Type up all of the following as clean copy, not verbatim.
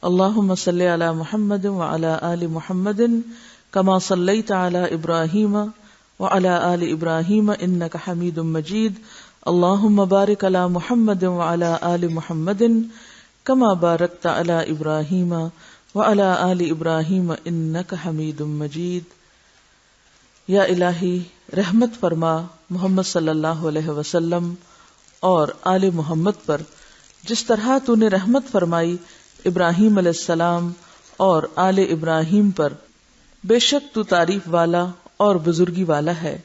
اللهم صل على محمد وعلى آل محمد كما صليت على إبراهيم وعلى آل إبراهيم إنك حميد مجيد. اللهم بارك على محمد وعلى آل محمد كما باركت على إبراهيم وعلى آل إبراهيم إنك حميد مجيد. یا الہی رحمت فرما محمد صلی اللہ علیہ وسلم اور آل محمد پر جس طرح تو نے رحمت فرمائی ابراہیم علیہ السلام اور آل ابراہیم پر، بے شک تو تعریف والا اور بزرگی والا ہے.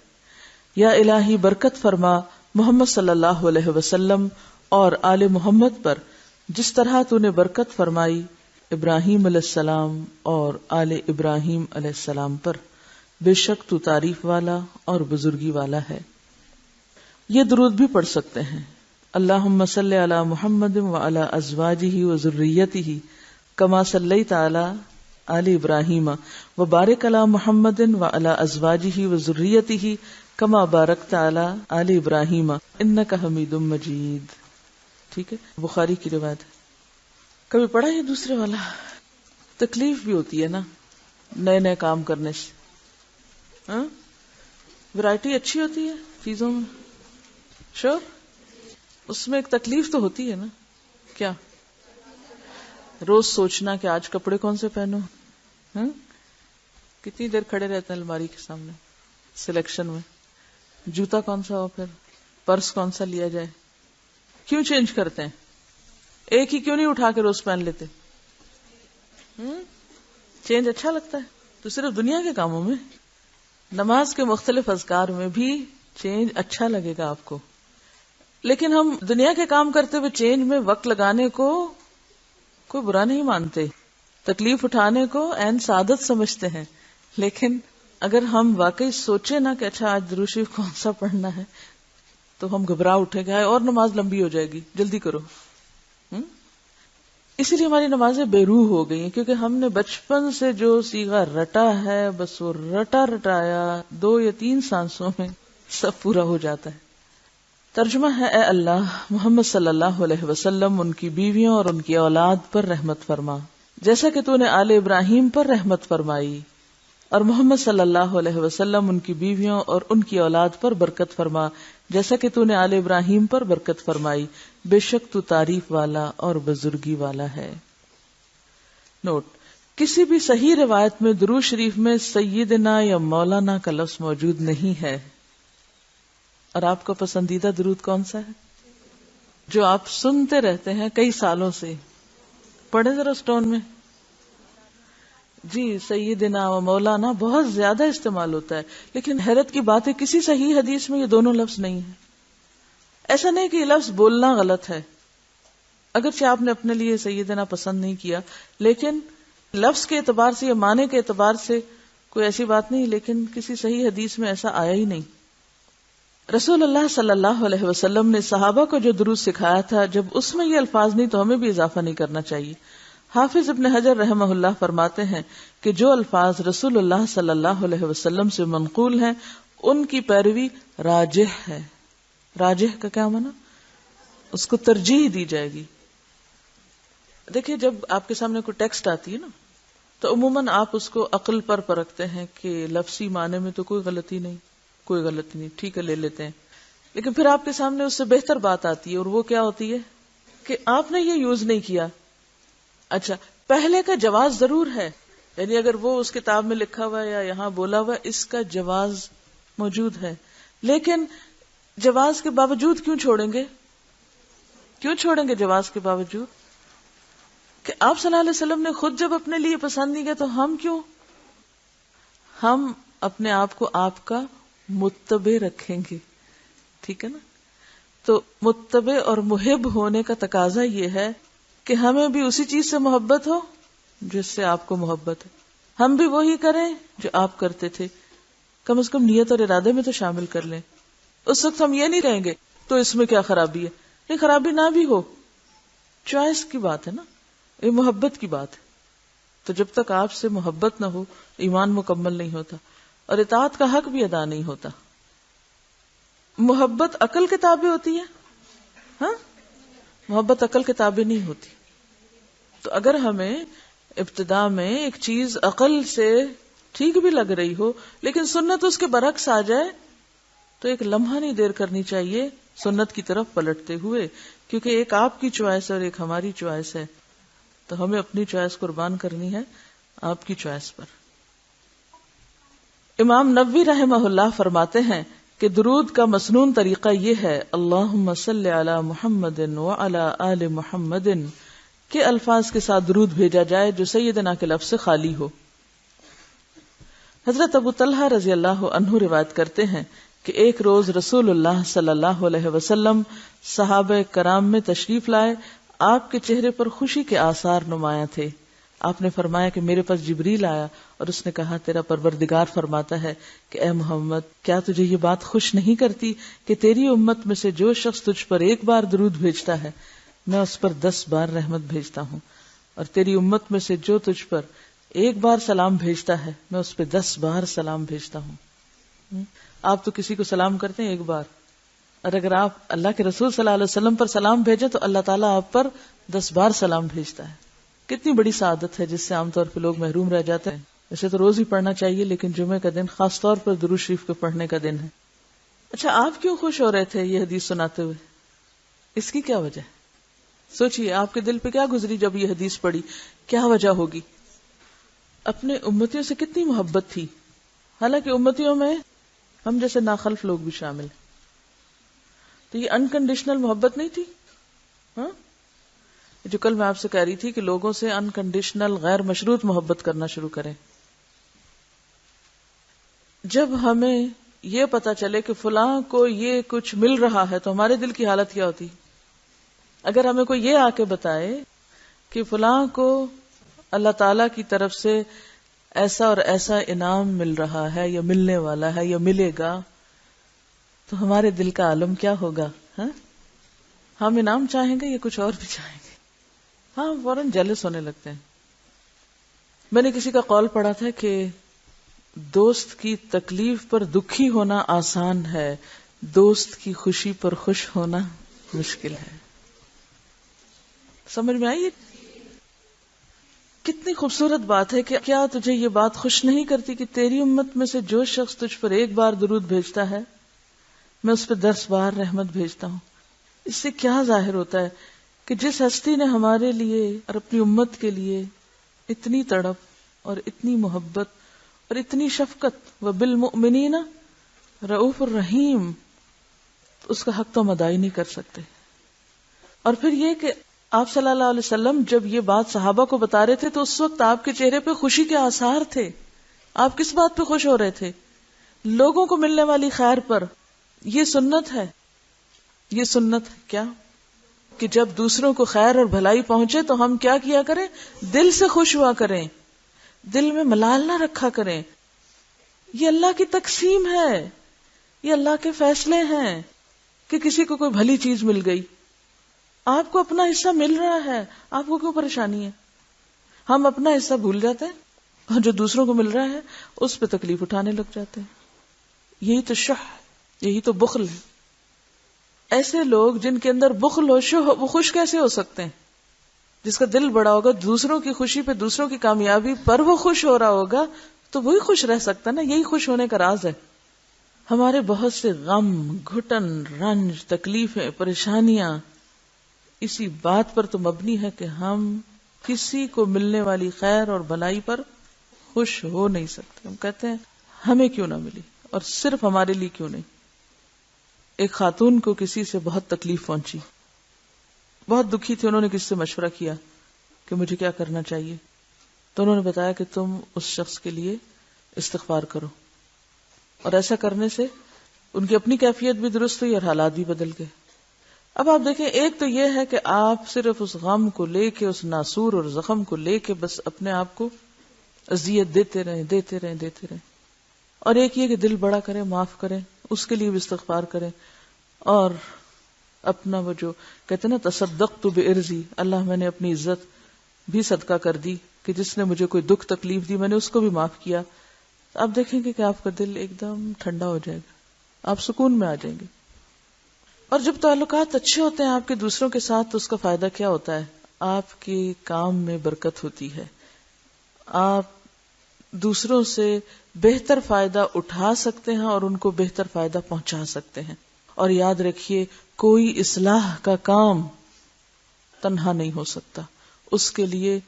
یا الہی برکت فرما محمد صلی اللہ علیہ وسلم اور آل محمد پر جس طرح تو نے برکت فرمائی ابراہیم علیہ السلام اور آل ابراہیم علیہ السلام پر، بے شک تو تعریف والا اور بزرگی والا ہے. یہ درود بھی پڑھ سکتے ہیں. اللہم صلی علی محمد وعلی ازواجہ وذریتہ کما صلیت علی آل ابراہیم وبارک علی محمد وعلی ازواجہ وذریتہ کما بارکت علی آل ابراہیم انک حمید مجید. ٹھیک ہے، بخاری کی روایت ہے. کبھی پڑھا یہ دوسرے والا؟ تکلیف بھی ہوتی ہے نا نئے نئے کام کرنے سے. ورائٹی اچھی ہوتی ہے چیزوں میں، شور اس میں ایک تکلیف تو ہوتی ہے نا. کیا روز سوچنا کہ آج کپڑے کون سے پہنوں، کتنی دیر کھڑے رہتے ہیں الماری کے سامنے سلیکشن میں، جوتا کون سا ہو، پھر پرس کون سا لیا جائے. کیوں چینج کرتے ہیں؟ ایک ہی کیوں نہیں اٹھا کے روز پہن لیتے؟ چینج اچھا لگتا ہے. تو صرف دنیا کے کاموں میں، نماز کے مختلف اذکار میں بھی چینج اچھا لگے گا آپ کو. لیکن ہم دنیا کے کام کرتے ہوئے چینج میں وقت لگانے کو کوئی برا نہیں مانتے، تکلیف اٹھانے کو عین سعادت سمجھتے ہیں. لیکن اگر ہم واقعی سوچیں نا کہ اچھا آج درود شریف کون سا پڑھنا ہے، تو ہم گھبرا اٹھے گا اور نماز لمبی ہو جائے گی، جلدی کرو. اسی لیے ہماری نمازیں بے روح ہو گئی ہیں، کیونکہ ہم نے بچپن سے جو صیغہ رٹا ہے بس وہ رٹا رٹایا 2 یا 3 سانسوں میں سب پورا ہو جاتا ہے. ترجمہ ہے: اے اللہ، محمد صلی اللہ علیہ وسلم، ان کی بیویوں اور ان کی اولاد پر رحمت فرما جیسا کہ تو نے آل ابراہیم پر رحمت فرمائی، اور محمد صلی اللہ علیہ وسلم ان کی بیویوں اور ان کی اولاد پر برکت فرما جیسا کہ تو نے آل ابراہیم پر برکت فرمائی، بے شک تو تعریف والا اور بزرگی والا ہے. نوٹ: کسی بھی صحیح روایت میں درود شریف میں سیدنا یا مولانا کا لفظ موجود نہیں ہے. اور آپ کا پسندیدہ درود کون سا ہے جو آپ سنتے رہتے ہیں کئی سالوں سے؟ پڑھیں ذرا سٹون میں. جی، سیدنا و مولانا بہت زیادہ استعمال ہوتا ہے، لیکن حیرت کی بات ہے کسی صحیح حدیث میں یہ دونوں لفظ نہیں ہیں. ایسا نہیں کہ یہ لفظ بولنا غلط ہے، اگرچہ آپ نے اپنے لیے سیدنا پسند نہیں کیا، لیکن لفظ کے اعتبار سے یا معنی کے اعتبار سے کوئی ایسی بات نہیں، لیکن کسی صحیح حدیث میں ایسا آیا ہی نہیں. رسول اللہ صلی اللہ علیہ وسلم نے صحابہ کو جو درود سکھایا تھا، جب اس میں یہ الفاظ نہیں تو ہمیں بھی اضافہ نہیں کرنا چاہیے. حافظ ابن حجر رحمہ اللہ فرماتے ہیں کہ جو الفاظ رسول اللہ صلی اللہ علیہ وسلم سے منقول ہیں ان کی پیروی راجح ہے. راجح کا کیا معنی؟ اس کو ترجیح دی جائے گی. دیکھیں، جب آپ کے سامنے کوئی ٹیکسٹ آتی ہے نا تو عموماً آپ اس کو عقل پر پرکھتے ہیں کہ لفظی معنی میں تو کوئی غلطی نہیں، ٹھیک ہے لے لیتے ہیں. لیکن پھر آپ کے سامنے اس سے بہتر بات آتی ہے، اور وہ کیا ہوتی ہے کہ آپ نے یہ یوز نہیں کیا. اچھا، پہلے کا جواز ضرور ہے، یعنی اگر وہ اس کتاب میں لکھا ہوا ہے یا یہاں بولا ہوا ہے اس کا جواز موجود ہے، لیکن جواز کے باوجود کیوں چھوڑیں گے جواز کے باوجود؟ کہ آپ صلی اللہ علیہ وسلم نے خود جب اپنے لیے پسند نہیں کیا تو ہم کیوں؟ ہم اپنے آپ کو آپ کا متبع رکھیں گے. ٹھیک ہے نا؟ تو متبع اور محب ہونے کا تقاضا یہ ہے کہ ہمیں بھی اسی چیز سے محبت ہو جس سے آپ کو محبت ہے، ہم بھی وہی کریں جو آپ کرتے تھے. کم از کم نیت اور ارادے میں تو شامل کر لیں. اس وقت ہم یہ نہیں کہیں گے تو اس میں کیا خرابی ہے. نہیں، خرابی نہ بھی ہو، چوائس کی بات ہے نا، یہ محبت کی بات ہے. تو جب تک آپ سے محبت نہ ہو ایمان مکمل نہیں ہوتا اور اطاعت کا حق بھی ادا نہیں ہوتا. محبت عقل کے تابع ہوتی ہے، ہاں، محبت عقل کے تابع نہیں ہوتی. تو اگر ہمیں ابتدا میں ایک چیز عقل سے ٹھیک بھی لگ رہی ہو لیکن سنت اس کے برعکس آ جائے تو ایک لمحہ نہیں دیر کرنی چاہیے سنت کی طرف پلٹتے ہوئے، کیونکہ ایک آپ کی چوائس اور ایک ہماری چوائس ہے، تو ہمیں اپنی چوائس قربان کرنی ہے آپ کی چوائس پر۔ امام نووی رحمہ اللہ فرماتے ہیں کہ درود کا مسنون طریقہ یہ ہے اللہم صلی علی محمد وعلی آل محمد کے الفاظ کے ساتھ درود بھیجا جائے جو سیدنا کے لفظ سے خالی ہو۔ حضرت ابو طلحہ رضی اللہ عنہ روایت کرتے ہیں کہ ایک روز رسول اللہ صلی اللہ علیہ وسلم صحابہ کرام میں تشریف لائے، آپ کے چہرے پر خوشی کے آثار نمایاں تھے۔ آپ نے فرمایا کہ میرے پاس جبریل آیا اور اس نے کہا تیرا پروردگار فرماتا ہے کہ اے محمد کیا تجھے یہ بات خوش نہیں کرتی کہ تیری امت میں سے جو شخص تجھ پر ایک بار درود بھیجتا ہے میں اس پر 10 بار رحمت بھیجتا ہوں، اور تیری امت میں سے جو تجھ پر ایک بار سلام بھیجتا ہے میں اس پہ 10 بار سلام بھیجتا ہوں۔ آپ تو کسی کو سلام کرتے ہیں ایک بار، اور اگر آپ اللہ کے رسول صلی اللہ علیہ وسلم پر سلام بھیجیں تو اللہ تعالیٰ آپ پر 10 بار سلام بھیجتا ہے۔ کتنی بڑی سعادت ہے جس سے عام طور پہ لوگ محروم رہ جاتے ہیں۔ ویسے تو روز ہی پڑھنا چاہیے لیکن جمعے کا دن خاص طور پر درود شریف کو پڑھنے کا دن ہے۔ اچھا، آپ کیوں خوش ہو رہے تھے یہ حدیث سناتے ہوئے؟ اس کی کیا وجہ ہے؟ سوچئے آپ کے دل پہ کیا گزری جب یہ حدیث پڑھی، کیا وجہ ہوگی؟ اپنے امتیوں سے کتنی محبت تھی، حالانکہ امتیوں میں ہم جیسے ناخلف لوگ بھی شامل ہیں، تو یہ انکنڈیشنل محبت نہیں تھی؟ ہاں، جو کل میں آپ سے کہہ رہی تھی کہ لوگوں سے انکنڈیشنل غیر مشروط محبت کرنا شروع کریں۔ جب ہمیں یہ پتا چلے کہ فلاں کو یہ کچھ مل رہا ہے تو ہمارے دل کی حالت کیا ہوتی؟ اگر ہمیں کوئی یہ آ کے بتائے کہ فلاں کو اللہ تعالی کی طرف سے ایسا اور ایسا انعام مل رہا ہے یا ملنے والا ہے یا ملے گا تو ہمارے دل کا عالم کیا ہوگا؟ ہاں، ہم انعام چاہیں گے یا کچھ اور بھی چاہیں گے؟ ہاں، فوراً جیلس ہونے لگتے ہیں۔ میں نے کسی کا قول پڑھا تھا کہ دوست کی تکلیف پر دکھی ہونا آسان ہے، دوست کی خوشی پر خوش ہونا مشکل ہے۔ سمجھ میں آئی؟ کتنی خوبصورت بات ہے کہ کیا تجھے یہ بات خوش نہیں کرتی کہ تیری امت میں سے جو شخص تجھ پر ایک بار درود بھیجتا ہے میں اس پہ 10 بار رحمت بھیجتا ہوں۔ اس سے کیا ظاہر ہوتا ہے کہ جس ہستی نے ہمارے لیے اور اپنی امت کے لیے اتنی تڑپ اور اتنی محبت اور اتنی شفقت وبالمؤمنین رؤوف الرحیم، اس کا حق تو ہم ادا ہی نہیں کر سکتے۔ اور پھر یہ کہ آپ صلی اللہ علیہ وسلم جب یہ بات صحابہ کو بتا رہے تھے تو اس وقت آپ کے چہرے پہ خوشی کے آثار تھے۔ آپ کس بات پہ خوش ہو رہے تھے؟ لوگوں کو ملنے والی خیر پر۔ یہ سنت ہے، یہ سنت ہے کیا کہ جب دوسروں کو خیر اور بھلائی پہنچے تو ہم کیا کیا کریں؟ دل سے خوش ہوا کریں، دل میں ملال نہ رکھا کریں۔ یہ اللہ کی تقسیم ہے، یہ اللہ کے فیصلے ہیں کہ کسی کو کوئی بھلی چیز مل گئی، آپ کو اپنا حصہ مل رہا ہے، آپ کو کیوں پریشانی ہے؟ ہم اپنا حصہ بھول جاتے ہیں اور جو دوسروں کو مل رہا ہے اس پہ تکلیف اٹھانے لگ جاتے ہیں۔ یہی تو شح، یہی تو بخل ہے۔ ایسے لوگ جن کے اندر بخل ہو، شح، وہ خوش کیسے ہو سکتے ہیں؟ جس کا دل بڑا ہوگا دوسروں کی خوشی پہ، دوسروں کی کامیابی پر وہ خوش ہو رہا ہوگا تو وہی خوش رہ سکتا نا۔ یہی خوش ہونے کا راز ہے۔ ہمارے بہت سے غم، گھٹن، رنج، تکلیفیں، پریشانیاں اسی بات پر تو مبنی ہے کہ ہم کسی کو ملنے والی خیر اور بھلائی پر خوش ہو نہیں سکتے۔ ہم کہتے ہیں ہمیں کیوں نہ ملی، اور صرف ہمارے لیے کیوں نہیں۔ ایک خاتون کو کسی سے بہت تکلیف پہنچی، بہت دکھی تھی، انہوں نے کسی سے مشورہ کیا کہ مجھے کیا کرنا چاہیے، تو انہوں نے بتایا کہ تم اس شخص کے لیے استغفار کرو، اور ایسا کرنے سے ان کی اپنی کیفیت بھی درست ہوئی اور حالات بھی بدل گئے۔ اب آپ دیکھیں، ایک تو یہ ہے کہ آپ صرف اس غم کو لے کے، اس ناسور اور زخم کو لے کے بس اپنے آپ کو اذیت دیتے رہیں، اور ایک یہ کہ دل بڑا کریں، معاف کریں، اس کے لیے بھی استغفار کریں، اور اپنا وہ جو کہتے ہیں نا تصدقت بعرضی، اللہ میں نے اپنی عزت بھی صدقہ کر دی کہ جس نے مجھے کوئی دکھ تکلیف دی میں نے اس کو بھی معاف کیا۔ آپ دیکھیں گے کہ آپ کا دل ایک دم ٹھنڈا ہو جائے گا، آپ سکون میں آ جائیں گے۔ اور جب تعلقات اچھے ہوتے ہیں آپ کے دوسروں کے ساتھ تو اس کا فائدہ کیا ہوتا ہے؟ آپ کے کام میں برکت ہوتی ہے، آپ دوسروں سے بہتر فائدہ اٹھا سکتے ہیں اور ان کو بہتر فائدہ پہنچا سکتے ہیں. اور یاد رکھیے کوئی اصلاح کا کام تنہا نہیں ہو سکتا، اس کے لیے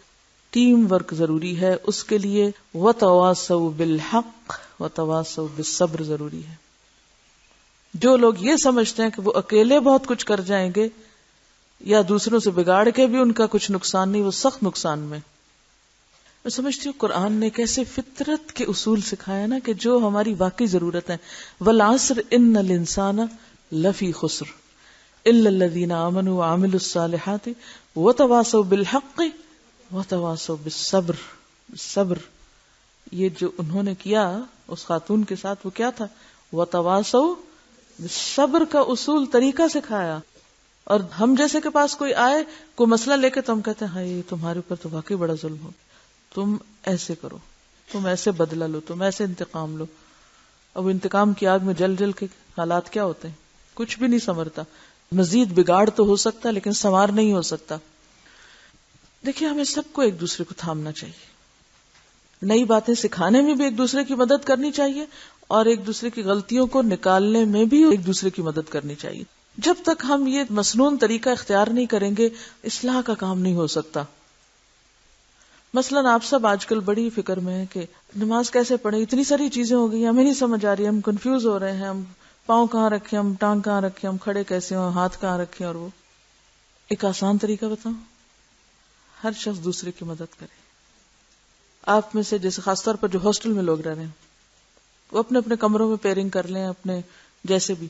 ٹیم ورک ضروری ہے، اس کے لیے وتواصوا بالحق وتواصوا بالصبر ضروری ہے. جو لوگ یہ سمجھتے ہیں کہ وہ اکیلے بہت کچھ کر جائیں گے یا دوسروں سے بگاڑ کے بھی ان کا کچھ نقصان نہیں، وہ سخت نقصان میں. میں سمجھتی ہوں قرآن نے کیسے فطرت کے اصول سکھایا نا، کہ جو ہماری واقعی ضرورت ہے. والعصر ان الانسان لفی خسر الا الذین آمنوا وعملوا الصالحات وتواصوا بالحق وتواصوا بالصبر. صبر یہ جو انہوں نے کیا اس خاتون کے ساتھ وہ کیا تھا؟ وتواصوا بالصبر کا اصول طریقہ سکھایا. اور ہم جیسے کے پاس کوئی آئے کوئی مسئلہ لے کے تو ہم کہتے ہیں ہائی تمہارے اوپر تو واقعی بڑا ظلم ہو، تم ایسے کرو، تم ایسے بدلہ لو، تم ایسے انتقام لو. اب انتقام کی آگ میں جل جل کے حالات کیا ہوتے ہیں؟ کچھ بھی نہیں سنورتا. مزید بگاڑ تو ہو سکتا لیکن سنوار نہیں ہو سکتا. دیکھیے ہمیں سب کو ایک دوسرے کو تھامنا چاہیے، نئی باتیں سکھانے میں بھی ایک دوسرے کی مدد کرنی چاہیے اور ایک دوسرے کی غلطیوں کو نکالنے میں بھی ایک دوسرے کی مدد کرنی چاہیے. جب تک ہم یہ مسنون طریقہ اختیار نہیں کریں گے اصلاح کا کام نہیں ہو سکتا. مثلاً آپ سب آج کل بڑی فکر میں ہیں کہ نماز کیسے پڑھیں، اتنی ساری چیزیں ہو گئی ہمیں نہیں سمجھ آ رہی، ہم کنفیوز ہو رہے ہیں، ہم پاؤں کہاں رکھیں، ہم ٹانگ کہاں رکھیں، ہم کھڑے کیسے ہوں، ہاتھ کہاں رکھیں. اور وہ ایک آسان طریقہ بتاؤں، ہر شخص دوسرے کی مدد کرے. آپ میں سے جیسے خاص طور پر جو ہاسٹل میں لوگ رہ رہے ہیں وہ اپنے اپنے کمروں میں پیئرنگ کر لیں، اپنے جیسے بھی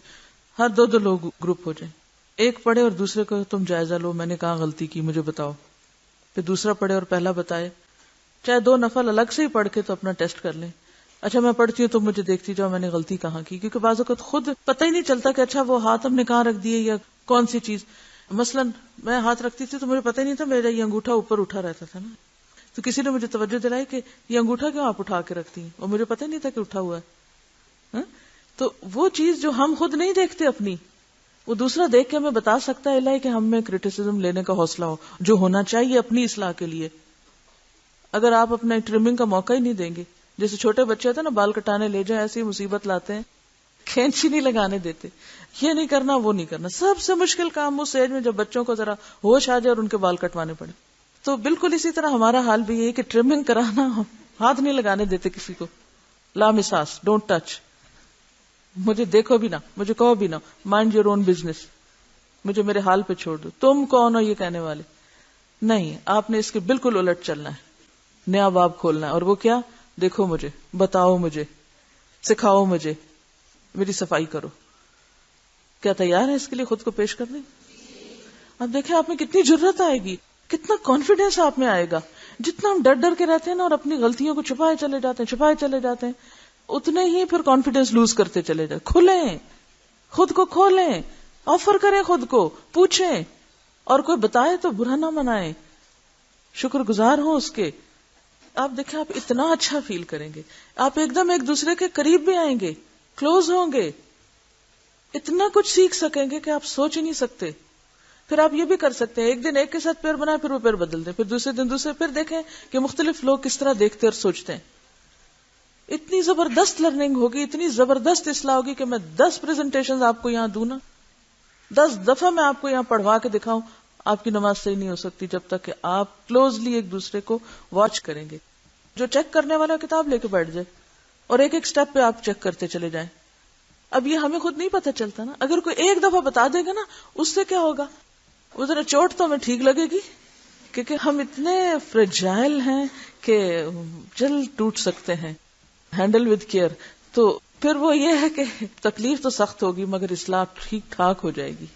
ہر دو لوگ گروپ ہو جائیں، ایک پڑھے اور دوسرے کو تم جائزہ لو، میں نے کہاں غلطی کی مجھے بتاؤ. پھر دوسرا پڑھے اور پہلا بتائے، چاہے 2 نفل الگ سے ہی پڑھ کے تو اپنا ٹیسٹ کر لیں. اچھا میں پڑھتی ہوں تم مجھے دیکھتی جاؤ میں نے غلطی کہاں کی، کیونکہ بعض اوقات خود پتہ ہی نہیں چلتا کہ اچھا وہ ہاتھ ہم نے کہاں رکھ دیے یا کون سی چیز. مثلاً میں ہاتھ رکھتی تھی تو مجھے پتہ ہی نہیں تھا میرا یہ انگوٹھا اوپر اٹھا رہتا تھا نا، تو کسی نے مجھے توجہ دلائی کہ یہ انگوٹھا کیوں آپ اٹھا کے رکھتی ہیں، اور مجھے پتہ ہی نہیں تھا کہ اٹھا ہوا ہے. تو وہ چیز جو ہم خود نہیں دیکھتے اپنی، وہ دوسرا دیکھ کے ہمیں بتا سکتا ہے. اللہ کہ ہم میں کرٹیسزم لینے کا حوصلہ ہو جو ہونا چاہیے اپنی اصلاح کے لیے. اگر آپ اپنے ٹرمنگ کا موقع ہی نہیں دیں گے، جیسے چھوٹے بچے ہوتے ہیں نا بال کٹانے لے جائیں ایسی مصیبت لاتے ہیں، کھینچی نہیں لگانے دیتے، یہ نہیں کرنا وہ نہیں کرنا. سب سے مشکل کام اس ایج میں جب بچوں کو ذرا ہوش آ جائے اور ان کے بال کٹوانے پڑے. تو بالکل اسی طرح ہمارا حال بھی یہ کہ ٹرمنگ کرانا، ہاتھ نہیں لگانے دیتے کسی کو. لامساس، ڈونٹ ٹچ، مجھے دیکھو بھی نہ، مجھے کہو بھی نہ، مائنڈ یور اون بزنس، مجھے میرے حال پہ چھوڑ دو، تم کون ہو یہ کہنے والے. نہیں، آپ نے اس کے بالکل الٹ چلنا ہے، نیا باب کھولنا ہے. اور وہ کیا؟ دیکھو مجھے، بتاؤ مجھے، سکھاؤ مجھے، میری صفائی کرو. کیا تیار ہے اس کے لیے خود کو پیش کرنے؟ اب دیکھیں آپ میں کتنی جرت آئے گی، کتنا کانفیڈینس آپ میں آئے گا. جتنا ہم ڈر ڈر کے رہتے ہیں نا اور اپنی غلطیوں کو چھپائے چلے جاتے ہیں اتنے ہی پھر کانفیڈینس لوز کرتے چلے جائیں. کھلیں، خود کو کھولیں، آفر کریں، خود کو پوچھیں، اور کوئی بتائے تو برا نہ منائیں، شکر گزار ہوں اس کے. آپ دیکھیں آپ اتنا اچھا فیل کریں گے، آپ ایک دم ایک دوسرے کے قریب بھی آئیں گے، کلوز ہوں گے، اتنا کچھ سیکھ سکیں گے کہ آپ سوچ ہی نہیں سکتے. پھر آپ یہ بھی کر سکتے ہیں ایک دن ایک کے ساتھ پیر بنائے پھر وہ پیر بدل دیں، پھر دوسرے دن دوسرے، پھر دیکھیں کہ مختلف لوگ کس طرح دیکھتے اور سوچتے ہیں. اتنی زبردست لرننگ ہوگی، اتنی زبردست اصلاح ہوگی کہ میں 10 پریزنٹیشن آپ کو یہاں دوں نا، 10 دفعہ میں آپ کو یہاں پڑھوا کے دکھاؤں، آپ کی نماز صحیح نہیں ہو سکتی جب تک کہ آپ کلوزلی ایک دوسرے کو واچ کریں گے. جو چیک کرنے والا کتاب لے کے بیٹھ جائے اور ایک ایک سٹیپ پہ آپ چیک کرتے چلے جائیں. اب یہ ہمیں خود نہیں پتہ چلتا نا، اگر کوئی ایک دفعہ بتا دے گا نا اس سے کیا ہوگا، وہ ذرا چوٹ تو ہمیں ٹھیک لگے گی، کیونکہ ہم اتنے فریجائل ہیں کہ جلد ٹوٹ سکتے ہیں. Handle with care. تو پھر وہ یہ ہے کہ تکلیف تو سخت ہوگی مگر اصلاح ٹھیک ٹھاک ہو جائے گی.